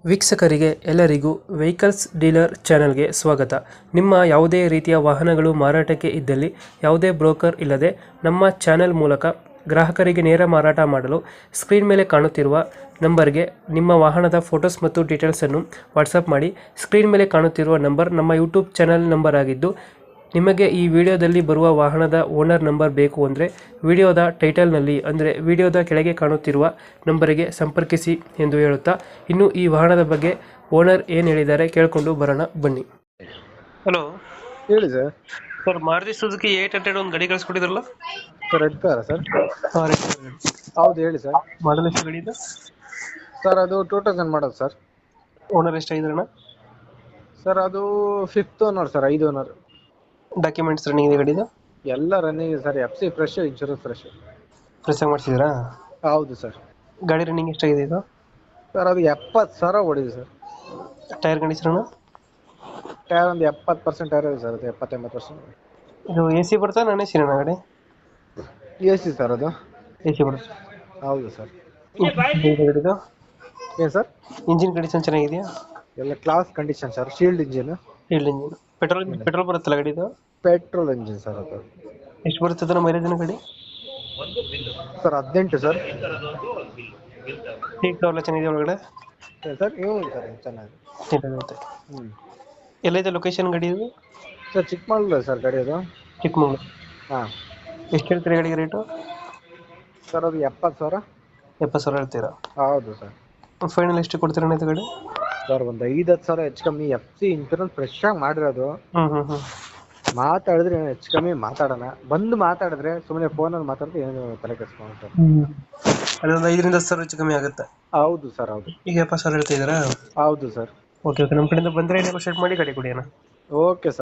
ವೀಕ್ಷಕರಿಗೆ ಎಲ್ಲರಿಗೂ vehicles dealer ಚಾನೆಲ್ಗೆ ಸ್ವಾಗತ. ನಿಮ್ಮ ಯಾವುದೇ ರೀತಿಯ ವಾಹನಗಳು ಮಾರಾಟಕ್ಕೆ ಇದ್ದಲ್ಲಿ ಯಾವುದೇ ಬ್ರೋಕರ್ ಇಲ್ಲದೆ ನಮ್ಮ ಚಾನೆಲ್ ಮೂಲಕ ಗ್ರಾಹಕರಿಗೆ ನೇರ ಮಾರಾಟ ಮಾಡಲು ಸ್ಕ್ರೀನ್ ಮೇಲೆ ಕಾಣುತ್ತಿರುವ ನಂಬರ್ಗೆ ನಿಮ್ಮ ವಾಹನದ ಫೋಟೋಸ್ ಮತ್ತು ಡೀಟೇಲ್ಸನ್ನು ವಾಟ್ಸಪ್ ಮಾಡಿ. ಸ್ಕ್ರೀನ್ ಮೇಲೆ ಕಾಣುತ್ತಿರುವ ನಂಬರ್ ನಮ್ಮ ಯೂಟ್ಯೂಬ್ ಚಾನೆಲ್ ನಂಬರ್ ಆಗಿದ್ದು, ನಿಮಗೆ ಈ ವಿಡಿಯೋದಲ್ಲಿ ಬರುವ ವಾಹನದ ಓನರ್ ನಂಬರ್ ಬೇಕು ಅಂದರೆ ವಿಡಿಯೋದ ಟೈಟಲ್ನಲ್ಲಿ ಅಂದರೆ ವಿಡಿಯೋದ ಕೆಳಗೆ ಕಾಣುತ್ತಿರುವ ನಂಬರಿಗೆ ಸಂಪರ್ಕಿಸಿ ಎಂದು ಹೇಳುತ್ತಾ, ಇನ್ನು ಈ ವಾಹನದ ಬಗ್ಗೆ ಓನರ್ ಏನು ಹೇಳಿದ್ದಾರೆ ಕೇಳಿಕೊಂಡು ಬರೋಣ ಬನ್ನಿ. ಹಲೋ, ಹೇಳಿ ಸರ್. ಸರ್ ಮಾರುತಿ ಸುಜುಕಿ 800 ಒಂದು ಗಾಡಿ ಕಳಿಸ್ಕೊಟ್ಟಿದ್ರಲ್ಲ? Sir red car sir? ಹೌದು ಹೇಳಿ ಸರ್. ಮಾಡಲ್ ಎಷ್ಟು ಗಾಡಿ ಇದೆ ಸರ್ ಅದು 2000 ಮಾಡೋದು ಸರ್. ಓನರ್ ಎಷ್ಟಾಗಿದ್ರಣ್ಣ? ಸರ್ ಅದು 5th owner sir, 5 owner. Documents running ಇದೆ ಗಾಡಿದು? ಎಲ್ಲ running sir, FC fresh, insurance fresh. Fresh ಆಗಿ ಮಾಡಿಸಿದ್ರಾ? ಹೌದು ಸರ್. ಗಾಡಿ ರನ್ನಿಂಗ್ ಎಷ್ಟಾಗಿದೆ ಇದು? ಸರ್ ಅದು 70,000 ಓಡಿದೆ ಸರ್. Tyre condition? ಟೈರ್ ಒಂದು 70% ಟೈರ್ ಇದೆ ಸರ್, ಅದು 70-80%. ಇದು AC ಬರ್ತಾ ನಾನ್ AC ನ ಗಾಡಿ? AC ಸರ್ ಅದು. AC ಬರುತ್ತೆ. ಹೌದು ಸರ್. ಗಾಡಿದು ಏನು ಸರ್? ಇಂಜಿನ್ ಕಂಡೀಷನ್ ಚೆನ್ನಾಗಿದೆಯಾ? ಎಲ್ಲ class condition sir. Shield engine. Shield engine. Petrol ಬರುತ್ತಲ್ಲ ಗಾಡಿದು? ಪೆಟ್ರೋಲ್ ಇಂಜಿನ್ ಸರ್ ಅದು. ಎಷ್ಟು ಬರುತ್ತೆ ಮೈಲೇಜ್ ಗಾಡಿ? Sir 18 sir. ಸೀಟ್ ಎಲ್ಲ ಚೆನ್ನಾಗಿದೆ ಒಳಗಡೆ? ಸರ್ ನೀವು ಸರ್ ಚೆನ್ನಾಗಿ. ಚೆನ್ನಾಗಿರುತ್ತೆ. ಎಲ್ಲೈತೆ ಲೊಕೇಶನ್ ಗಾಡಿ ಇದು? ಸರ್ ಚಿಕ್ಕಮಗಳೂರು ಸರ್ ಗಾಡಿ ಅದು. ಚಿಕ್ಕಮಗಳೂರು. ಹಾಂ. ಎಷ್ಟು ಹೇಳ್ತೀರಿ ಗಾಡಿಗೆ ರೇಟು? ಸರ್ ಅದು 70,000. 70,000 ಹೇಳ್ತೀರಾ? ಹೌದು ಸರ್. ಫೈನಲ್ ಎಷ್ಟು ಕೊಡ್ತೀರಾ ಇದು ಗಾಡಿ? ಸರ್ ಒಂದು 5-10,000 ಹೆಚ್ಚು ಕಮ್ಮಿ. FC ಇನ್ಶೂರೆನ್ಸ್ ಫ್ರೆಶ್ ಆಗಿ ಮಾಡಿರೋದು. ಮಾತಾಡಿದ್ರೆ ಹೆಚ್ಚು ಕಮ್ಮಿ ಮಾತಾಡೋಣ. ಬಂದು ಮಾತಾಡಿದ್ರೆ ಸುಮ್ಮನೆ ಫೋನಲ್ಲಿ ಮಾತಾಡಿದ್ರೆ ಏನು ತಲೆ ಕೆಡಿಸ್ಕೊಳ್ಳೋಣ ಸರ್. ಅದೊಂದು 5-10,000 ಹೆಚ್ಚು ಕಮ್ಮಿ ಆಗುತ್ತೆ. ಹೌದು ಸರ್, ಹೌದು. ಈಗ 70,000 ಹೇಳ್ತಾ ಇದ್ದೀರಾ? ಹೌದು ಸರ್. ಓಕೆ ಓಕೆ, ನಮ್ಮ ಕಡೆಯಿಂದ ಬಂದರೆ ನೆಗೋಷಿಯೇಟ್ ಮಾಡಿ ಗಾಡಿ ಕೊಡಿ ಅಣ್ಣ. Okay sir.